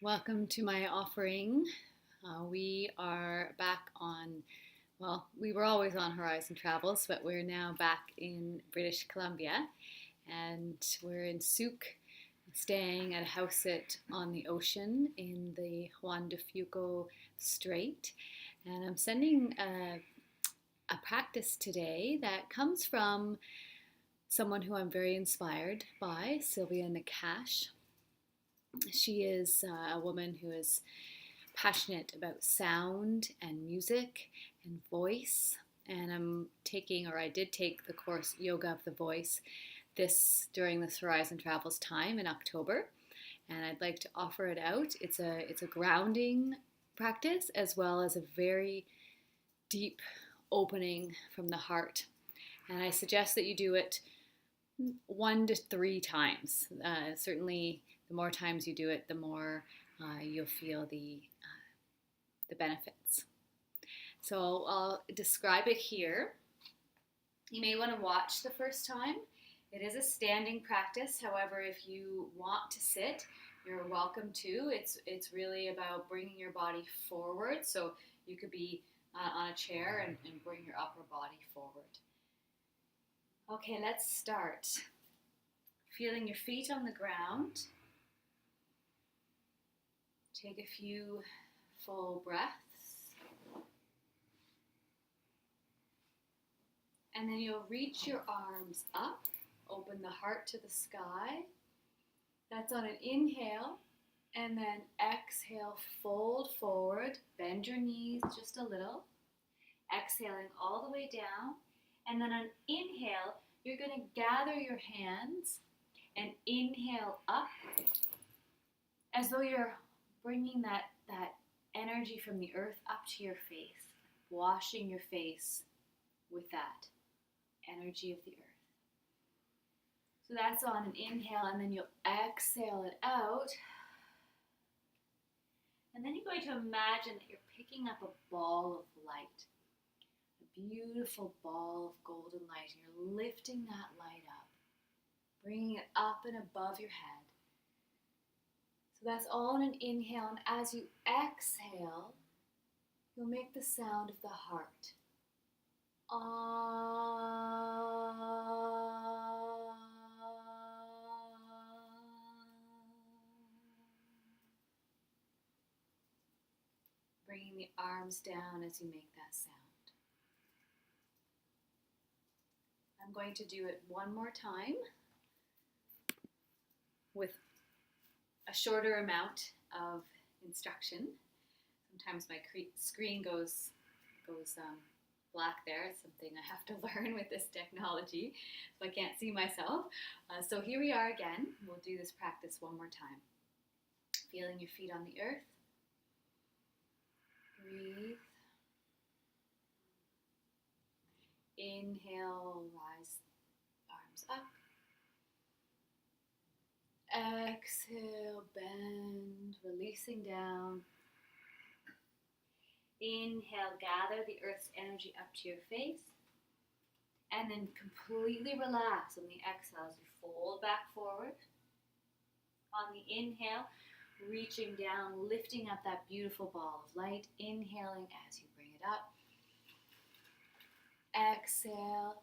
Welcome to my offering. We are back on, well, we were always on Horizon Travels, but we're now back in British Columbia and we're in Souk, staying at a house sit on the ocean in the Juan de Fuca Strait. And I'm sending a practice today that comes from someone who I'm very inspired by, Sylvia Nakash. She is a woman who is passionate about sound and music and voice. And I did take the course Yoga of the Voice during this Horizon Travels time in October. And I'd like to offer it out. It's a grounding practice as well as a very deep opening from the heart. And I suggest that you do it 1 to 3 times. Certainly, the more times you do it, the more you'll feel the benefits. So I'll describe it here. You may want to watch the first time. It is a standing practice. However, if you want to sit, you're welcome to. It's really about bringing your body forward. So you could be on a chair and bring your upper body forward. Okay, let's start. Feeling your feet on the ground. Take a few full breaths. And then you'll reach your arms up, open the heart to the sky. That's on an inhale. And then exhale, fold forward, bend your knees just a little. Exhaling all the way down. And then on inhale, you're going to gather your hands and inhale up as though you're bringing that energy from the earth up to your face, washing your face with that energy of the earth. So that's on an inhale, and then you'll exhale it out. And then you're going to imagine that you're picking up a ball of light, a beautiful ball of golden light, and you're lifting that light up, bringing it up and above your head. So that's all in an inhale, and as you exhale, you'll make the sound of the heart. Bringing the arms down as you make that sound. I'm going to do it one more time with a shorter amount of instruction. Sometimes my screen goes black there. It's something I have to learn with this technology, so I can't see myself. So here we are again. We'll do this practice one more time. Feeling your feet on the earth. Breathe. Inhale, rise, arms up. Exhale, bend, releasing down. Inhale, gather the earth's energy up to your face. And then completely relax on the exhale as you fold back forward. On the inhale, reaching down, lifting up that beautiful ball of light. Inhaling as you bring it up. Exhale.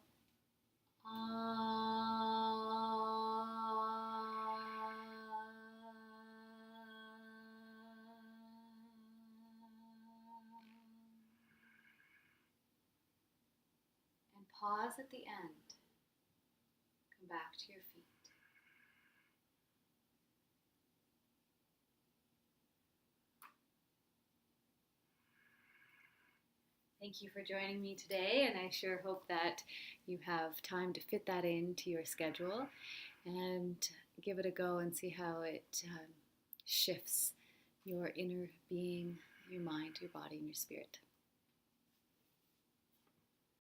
And pause at the end. Come back to your feet. Thank you for joining me today, and I sure hope that you have time to fit that into your schedule and give it a go and see how it shifts your inner being, your mind, your body, and your spirit.